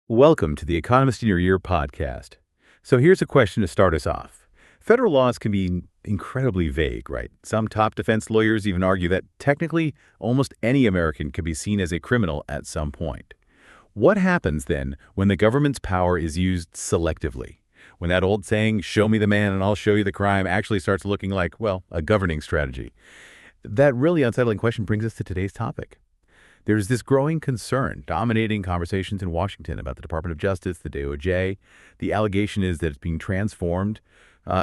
Welcome to the Economist in Your Ear podcast. So here's a question to start us off. Federal laws can be incredibly vague, right? Some top defense lawyers even argue that technically almost any American can be seen as a criminal at some point. What happens then when the government's power is used selectively? When that old saying, show me the man and I'll show you the crime, actually starts looking like, well, a governing strategy? That really unsettling question brings us to today's topic. There's this growing concern dominating conversations in Washington about the Department of Justice, the DOJ. The allegation is that it's being transformed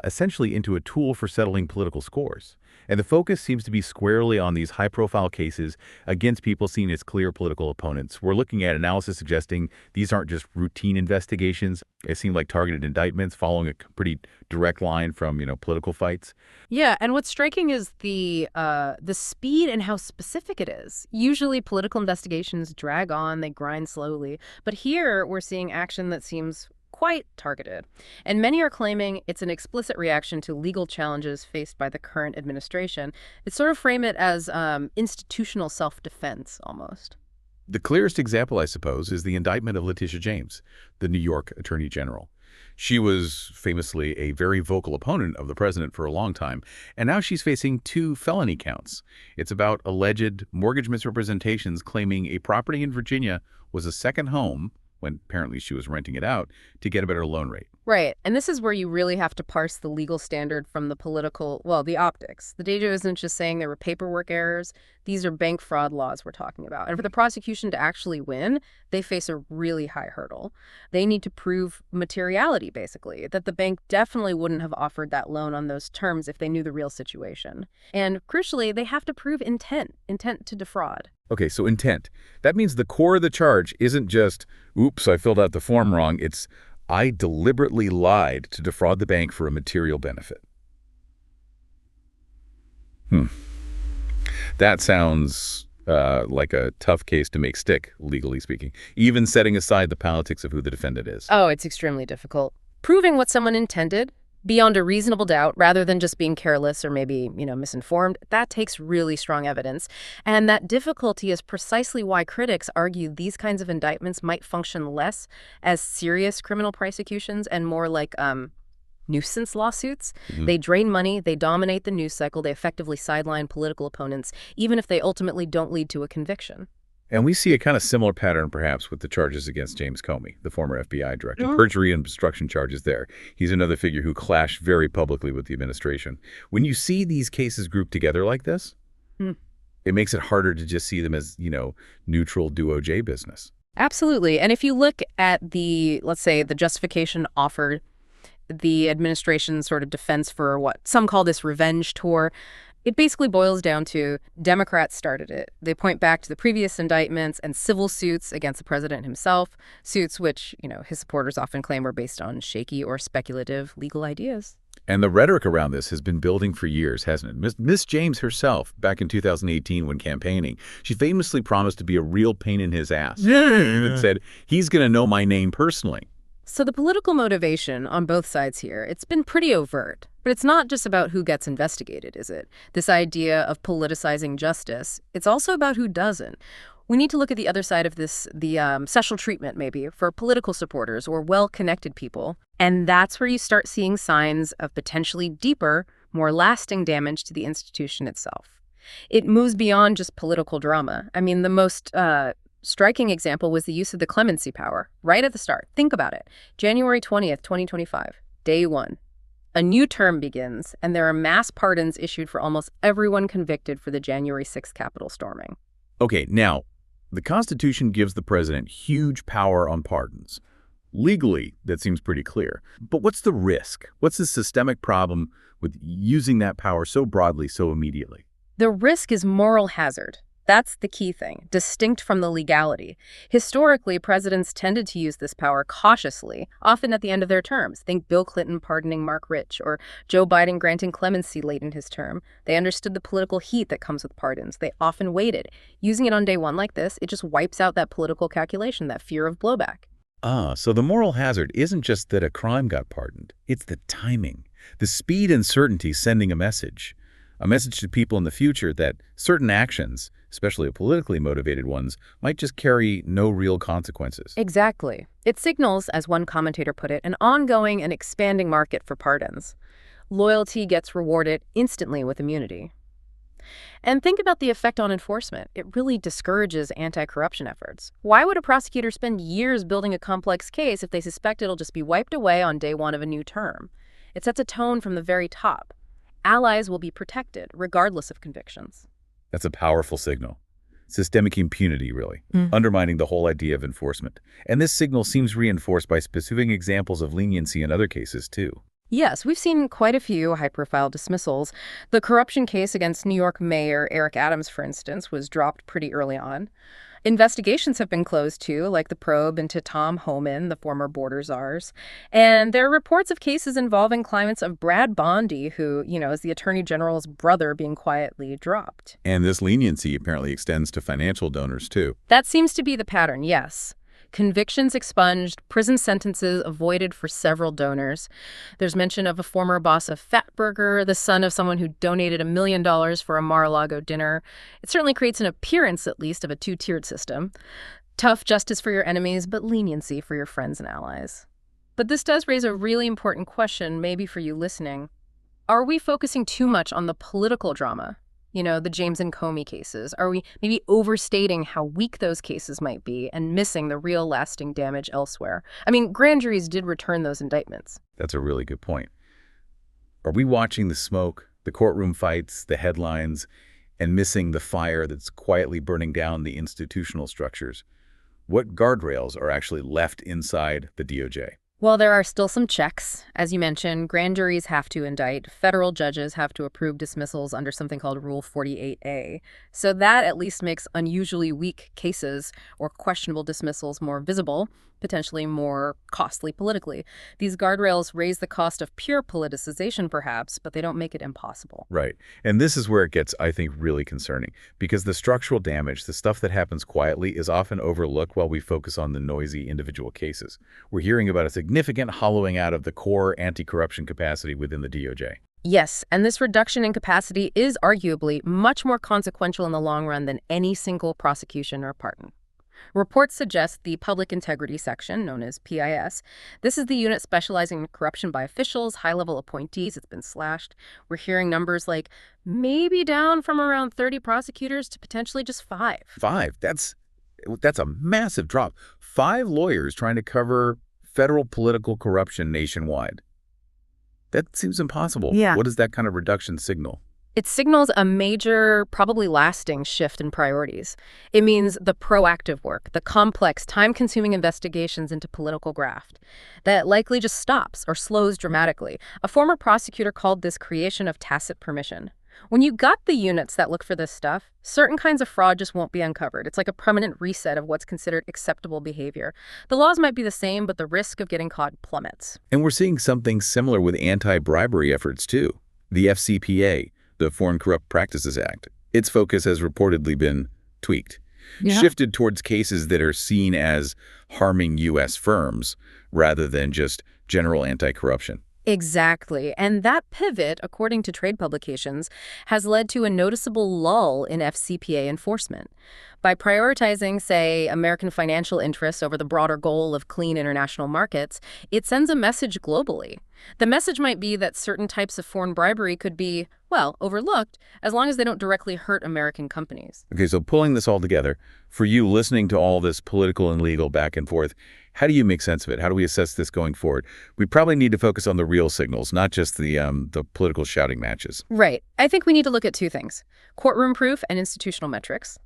essentially into a tool for settling political scores. And the focus seems to be squarely on these high-profile cases against people seen as clear political opponents. We're looking at analysis suggesting these aren't just routine investigations. They seem like targeted indictments following a pretty direct line from, political fights. Yeah, and what's striking is the speed and how specific it is. Usually political investigations drag on, they grind slowly. But here we're seeing action that seems quite targeted. And many are claiming it's an explicit reaction to legal challenges faced by the current administration. They sort of frame it as institutional self-defense, almost. The clearest example, I suppose, is the indictment of Letitia James, the New York Attorney General. She was famously a very vocal opponent of the president for a long time, and now she's facing 2 felony counts. It's about alleged mortgage misrepresentations claiming a property in Virginia was a second home, when apparently she was renting it out, to get a better loan rate. Right. And this is where you really have to parse the legal standard from the political, the optics. The DOJ isn't just saying there were paperwork errors. These are bank fraud laws we're talking about. And for the prosecution to actually win, they face a really high hurdle. They need to prove materiality, basically, that the bank definitely wouldn't have offered that loan on those terms if they knew the real situation. And crucially, they have to prove intent to defraud. Okay, so intent. That means the core of the charge isn't just, oops, I filled out the form wrong. It's, I deliberately lied to defraud the bank for a material benefit. That sounds like a tough case to make stick, legally speaking, even setting aside the politics of who the defendant is. Oh, it's extremely difficult. Proving what someone intended beyond a reasonable doubt, rather than just being careless or maybe, misinformed, that takes really strong evidence. And that difficulty is precisely why critics argue these kinds of indictments might function less as serious criminal prosecutions and more like nuisance lawsuits. They drain money, they dominate the news cycle, they effectively sideline political opponents, even if they ultimately don't lead to a conviction. And we see a kind of similar pattern, perhaps, with the charges against James Comey, the former FBI director. Perjury and obstruction charges there. He's another figure who clashed very publicly with the administration. When you see these cases grouped together like this, it makes it harder to just see them as, neutral DOJ business. Absolutely. And if you look at let's say, the justification offered, the administration's sort of defense for what some call this revenge tour, it basically boils down to Democrats started it. They point back to the previous indictments and civil suits against the president himself, suits which, his supporters often claim were based on shaky or speculative legal ideas. And the rhetoric around this has been building for years, hasn't it? Miss James herself, back in 2018 when campaigning, she famously promised to be a real pain in his ass. And said, he's going to know my name personally. So the political motivation on both sides here, it's been pretty overt. But it's not just about who gets investigated, is it? This idea of politicizing justice, it's also about who doesn't. We need to look at the other side of this, the special treatment maybe for political supporters or well-connected people. And that's where you start seeing signs of potentially deeper, more lasting damage to the institution itself. It moves beyond just political drama. I mean, the most striking example was the use of the clemency power right at the start. Think about it. January 20th, 2025, day 1. A new term begins, and there are mass pardons issued for almost everyone convicted for the January 6th Capitol storming. Okay, now, the Constitution gives the president huge power on pardons. Legally, that seems pretty clear. But what's the risk? What's the systemic problem with using that power so broadly, so immediately? The risk is moral hazard. That's the key thing, distinct from the legality. Historically, presidents tended to use this power cautiously, often at the end of their terms. Think Bill Clinton pardoning Mark Rich or Joe Biden granting clemency late in his term. They understood the political heat that comes with pardons. They often waited. Using it on day 1 like this, it just wipes out that political calculation, that fear of blowback. So the moral hazard isn't just that a crime got pardoned. It's the timing, the speed and certainty sending a message to people in the future that certain actions, especially politically motivated ones, might just carry no real consequences. Exactly. It signals, as one commentator put it, an ongoing and expanding market for pardons. Loyalty gets rewarded instantly with immunity. And think about the effect on enforcement. It really discourages anti-corruption efforts. Why would a prosecutor spend years building a complex case if they suspect it'll just be wiped away on day one of a new term? It sets a tone from the very top. Allies will be protected, regardless of convictions. That's a powerful signal. Systemic impunity, really, undermining the whole idea of enforcement. And this signal seems reinforced by specific examples of leniency in other cases, too. Yes, we've seen quite a few high-profile dismissals. The corruption case against New York Mayor Eric Adams, for instance, was dropped pretty early on. Investigations have been closed, too, like the probe into Tom Homan, the former border czars. And there are reports of cases involving clients of Brad Bondi, who, is the Attorney General's brother, being quietly dropped. And this leniency apparently extends to financial donors, too. That seems to be the pattern, yes. Convictions expunged, prison sentences avoided for several donors. There's mention of a former boss of Fatburger, the son of someone who donated $1 million for a Mar-a-Lago dinner. It certainly creates an appearance, at least, of a two-tiered system. Tough justice for your enemies, but leniency for your friends and allies. But this does raise a really important question, maybe for you listening. Are we focusing too much on the political drama? The James and Comey cases? Are we maybe overstating how weak those cases might be and missing the real lasting damage elsewhere? I mean, grand juries did return those indictments. That's a really good point. Are we watching the smoke, the courtroom fights, the headlines, and missing the fire that's quietly burning down the institutional structures? What guardrails are actually left inside the DOJ? Well, there are still some checks. As you mentioned, grand juries have to indict. Federal judges have to approve dismissals under something called Rule 48A. So that at least makes unusually weak cases or questionable dismissals more visible, potentially more costly politically. These guardrails raise the cost of pure politicization, perhaps, but they don't make it impossible. Right. And this is where it gets, I think, really concerning, because the structural damage, the stuff that happens quietly, is often overlooked while we focus on the noisy individual cases. We're hearing about a significant hollowing out of the core anti-corruption capacity within the DOJ. Yes, and this reduction in capacity is arguably much more consequential in the long run than any single prosecution or pardon. Reports suggest the Public Integrity Section, known as PIS, this is the unit specializing in corruption by officials, high-level appointees. It's been slashed. We're hearing numbers like maybe down from around 30 prosecutors to potentially just 5. 5? That's a massive drop. 5 lawyers trying to cover federal political corruption nationwide. That seems impossible. Yeah. What does that kind of reduction signal? It signals a major, probably lasting shift in priorities. It means the proactive work, the complex, time-consuming investigations into political graft, that likely just stops or slows dramatically. A former prosecutor called this creation of tacit permission. When you got the units that look for this stuff, certain kinds of fraud just won't be uncovered. It's like a permanent reset of what's considered acceptable behavior. The laws might be the same, but the risk of getting caught plummets. And we're seeing something similar with anti-bribery efforts, too. The FCPA, the Foreign Corrupt Practices Act. Its focus has reportedly been tweaked, shifted towards cases that are seen as harming U.S. firms rather than just general anti-corruption. Exactly. And that pivot, according to trade publications, has led to a noticeable lull in FCPA enforcement. By prioritizing, say, American financial interests over the broader goal of clean international markets, it sends a message globally. The message might be that certain types of foreign bribery could be, well, overlooked, as long as they don't directly hurt American companies. Okay, so pulling this all together, for you listening to all this political and legal back and forth, how do you make sense of it? How do we assess this going forward? We probably need to focus on the real signals, not just the political shouting matches. Right. I think we need to look at 2 things: courtroom proof and institutional metrics.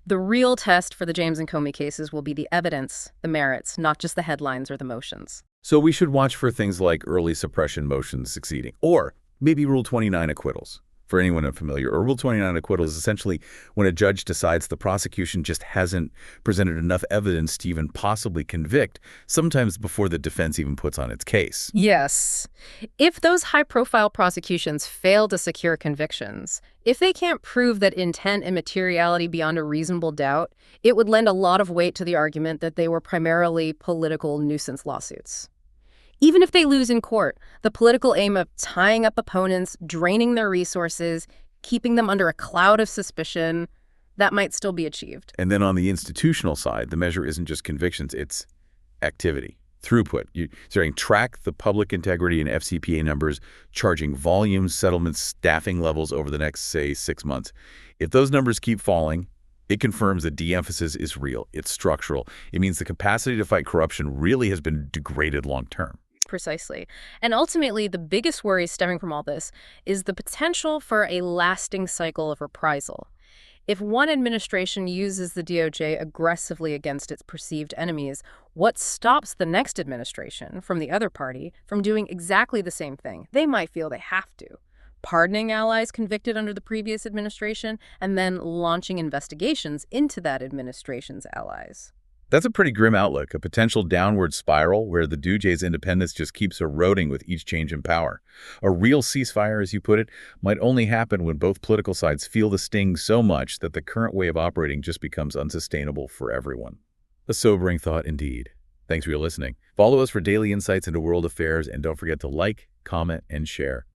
The real test for the James and Comey cases will be the evidence, the merits, not just the headlines or the motions. So we should watch for things like early suppression motions succeeding, or maybe Rule 29 acquittals. For anyone unfamiliar, or Rule 29 acquittal is essentially when a judge decides the prosecution just hasn't presented enough evidence to even possibly convict, sometimes before the defense even puts on its case. Yes. If those high-profile prosecutions fail to secure convictions, if they can't prove that intent and materiality beyond a reasonable doubt, it would lend a lot of weight to the argument that they were primarily political nuisance lawsuits. Even if they lose in court, the political aim of tying up opponents, draining their resources, keeping them under a cloud of suspicion, that might still be achieved. And then on the institutional side, the measure isn't just convictions, it's activity, throughput. You're saying track the public integrity and FCPA numbers, charging volumes, settlements, staffing levels over the next, say, 6 months. If those numbers keep falling, it confirms that de-emphasis is real. It's structural. It means the capacity to fight corruption really has been degraded long term. Precisely. And ultimately, the biggest worry stemming from all this is the potential for a lasting cycle of reprisal. If one administration uses the DOJ aggressively against its perceived enemies, what stops the next administration from the other party from doing exactly the same thing? They might feel they have to. Pardoning allies convicted under the previous administration and then launching investigations into that administration's allies. That's a pretty grim outlook, a potential downward spiral where the DOJ's independence just keeps eroding with each change in power. A real ceasefire, as you put it, might only happen when both political sides feel the sting so much that the current way of operating just becomes unsustainable for everyone. A sobering thought indeed. Thanks for listening. Follow us for daily insights into world affairs, and don't forget to like, comment, and share.